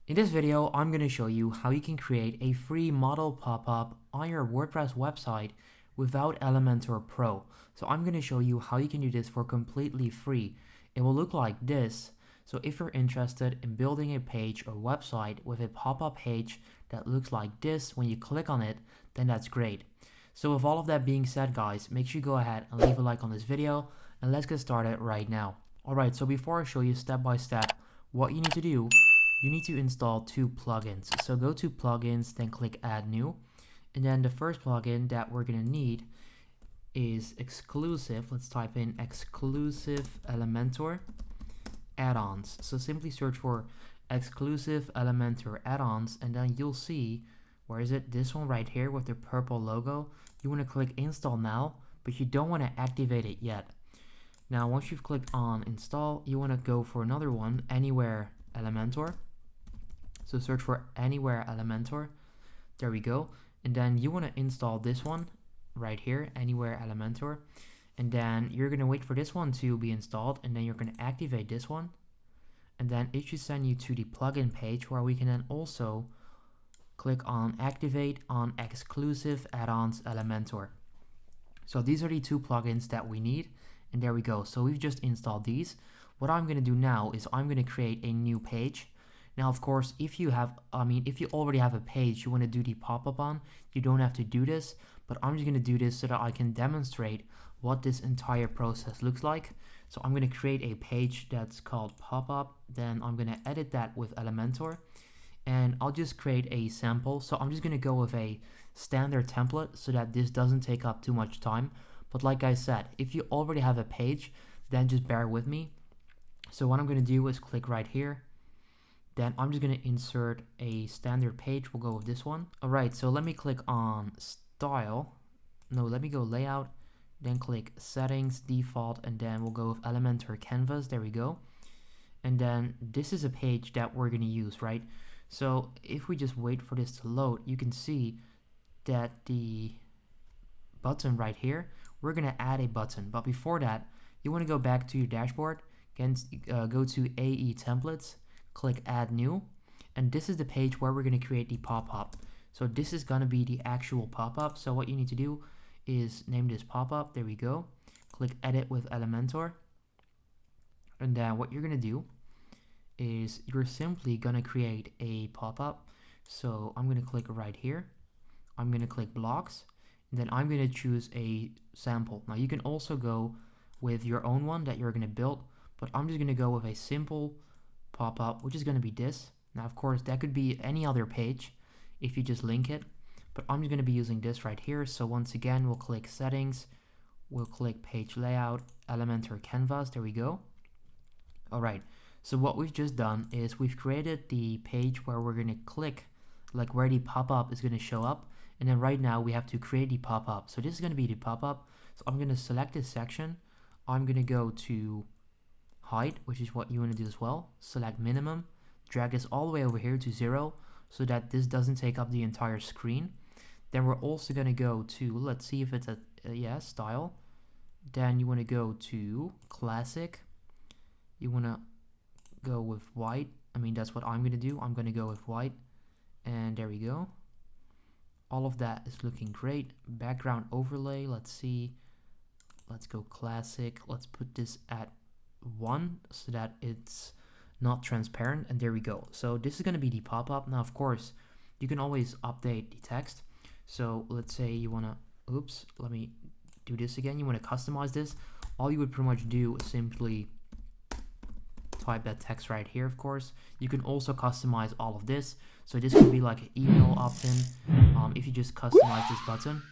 In this video, I'm going to show you how you can create a free model pop-up on your WordPress website without Elementor Pro. So I'm going to show you how you can do this for completely free. It will look like this. So if you're interested in building a page or website with a pop-up page that looks like this when you click on it, then that's great. So with all of that being said, guys, make sure you go ahead and leave a like on this video and let's get started right now. Alright, so before I show you step by step what you need to do, you need to install two plugins. So go to plugins, then click add new. And then the first plugin that we're going to need is exclusive. Let's type in exclusive Elementor add-ons. So simply search for exclusive Elementor add-ons and then you'll see, where is it? This one right here with the purple logo. You want to click install now, but you don't want to activate it yet. Now once you've clicked on install, you want to go for another one, anywhere Elementor. So search for anywhere Elementor. There we go. And then you want to install this one right here, anywhere Elementor. And then you're going to wait for this one to be installed, and then you're going to activate this one. And then it should send you to the plugin page where we can then also click on activate on exclusive add-ons Elementor. So these are the two plugins that we need, and there we go. So we've just installed these. What I'm going to do now is I'm going to create a new page. Now, of course, if you already have a page you want to do the pop-up on, you don't have to do this, but I'm just going to do this so that I can demonstrate what this entire process looks like. So I'm going to create a page that's called pop-up, then I'm going to edit that with Elementor, and I'll just create a sample. So I'm just going to go with a standard template so that this doesn't take up too much time. But like I said, if you already have a page, then just bear with me. So what I'm going to do is click right here. Then I'm just going to insert a standard page. We'll go with this one. Alright, so let me click on style. No, let me go layout. Then click settings, default, and then we'll go with Elementor canvas. There we go. And then this is a page that we're going to use, right? So if we just wait for this to load, you can see that the button right here, we're going to add a button. But before that, you want to go back to your dashboard. Again, go to AE templates. Click add new, and this is the page where we're going to create the pop-up. So this is going to be the actual pop-up. So what you need to do is name this pop-up. There we go. Click edit with Elementor, and then what you're going to do is you're simply going to create a pop-up. So I'm going to click right here. I'm going to click blocks, and then I'm going to choose a sample. Now you can also go with your own one that you're going to build, but I'm just going to go with a simple pop-up, which is going to be this. Now of course that could be any other page if you just link it, but I'm just going to be using this right here. So once again, we'll click settings, we'll click page layout, Elementor canvas. There we go. Alright, so what we've just done is we've created the page where we're going to click, like where the pop-up is going to show up, and then right now we have to create the pop-up. So this is going to be the pop-up. So I'm going to select this section. I'm going to go to height, which is what you want to do as well. Select minimum, drag this all the way over here to 0 so that this doesn't take up the entire screen. Then we're also going to go to, let's see if it's a style. Then you want to go to classic. You want to go with white. That's what I'm going to do. I'm going to go with white, and there we go. All of that is looking great. Background overlay, let's see. Let's go classic. Let's put this at 1 so that it's not transparent, and there we go. So this is going to be the pop-up. Now of course you can always update the text. So let's say you want to, let me do this again. You want to customize this. All you would pretty much do is simply type that text right here. Of course you can also customize all of this. So this could be like an email opt-in if you just customize this button.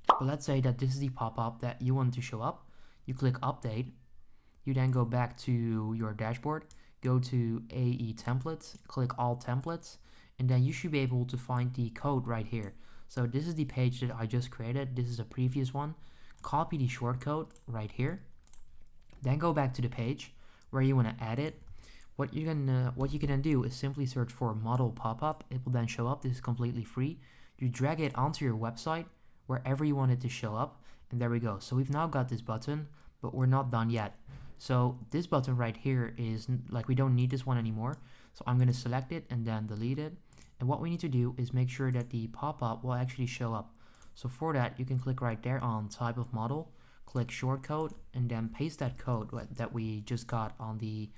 But let's say that this is the pop-up that you want to show up. You click update. You then go back to your dashboard, go to AE templates, click all templates, and then you should be able to find the code right here. So this is the page that I just created. This is a previous one. Copy the shortcode right here. Then go back to the page where you want to add it. What you can then do is simply search for model pop-up. It will then show up. This is completely free. You drag it onto your website wherever you want it to show up, and there we go. So we've now got this button, but we're not done yet. So this button right here is like, we don't need this one anymore. So I'm going to select it and then delete it. And what we need to do is make sure that the pop-up will actually show up. So for that, you can click right there on type of model, click shortcode, and then paste that code that we just got on the,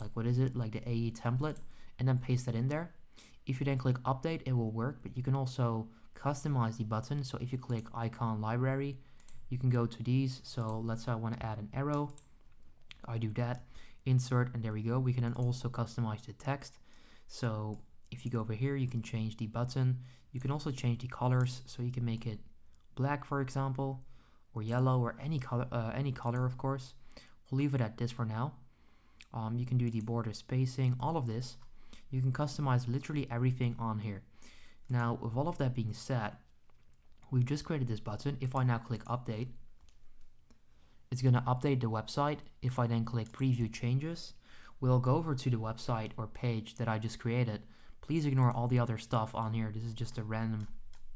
like what is it, like the AE template, and then paste that in there. If you then click update, it will work, but you can also customize the button. So if you click icon library, you can go to these. So let's say I want to add an arrow. I do that, insert, and there we go. We can then also customize the text. So if you go over here, you can change the button. You can also change the colors, so you can make it black, for example, or yellow, or any color, of course. We'll leave it at this for now. You can do the border spacing, all of this. You can customize literally everything on here. Now, with all of that being said, we've just created this button. If I now click update, it's going to update the website. If I then click preview changes, we'll go over to the website or page that I just created. Please ignore all the other stuff on here. This is just a random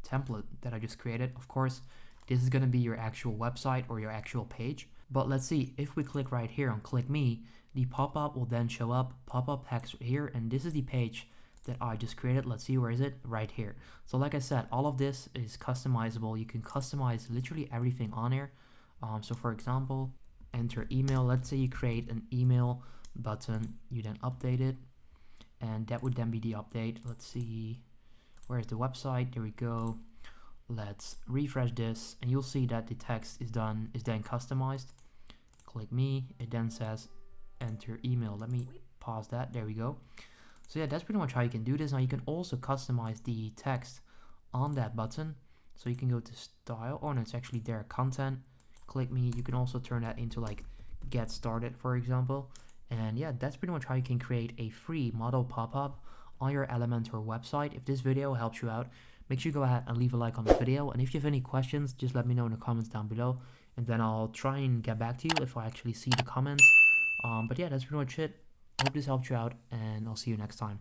template that I just created. Of course, this is going to be your actual website or your actual page. But let's see, if we click right here on click me, the pop-up will then show up, pop-up text here, and this is the page that I just created. Let's see, where is it? Right here. So like I said, all of this is customizable. You can customize literally everything on here. So for example, enter email. Let's say you create an email button, you then update it, and that would then be the update. Let's see, where's the website? There we go. Let's refresh this, and you'll see that the text is then customized. Click me, it then says enter email. Let me pause that. There we go. So yeah, that's pretty much how you can do this. Now you can also customize the text on that button. So you can go to style, oh no, it's actually there, content. Click me. You can also turn that into like get started, for example. And yeah, that's pretty much how you can create a free model pop-up on your Elementor website. If this video helps you out, make sure you go ahead and leave a like on the video. And if you have any questions, just let me know in the comments down below, and then I'll try and get back to you if I actually see the comments. But yeah, that's pretty much it. I hope this helped you out, and I'll see you next time.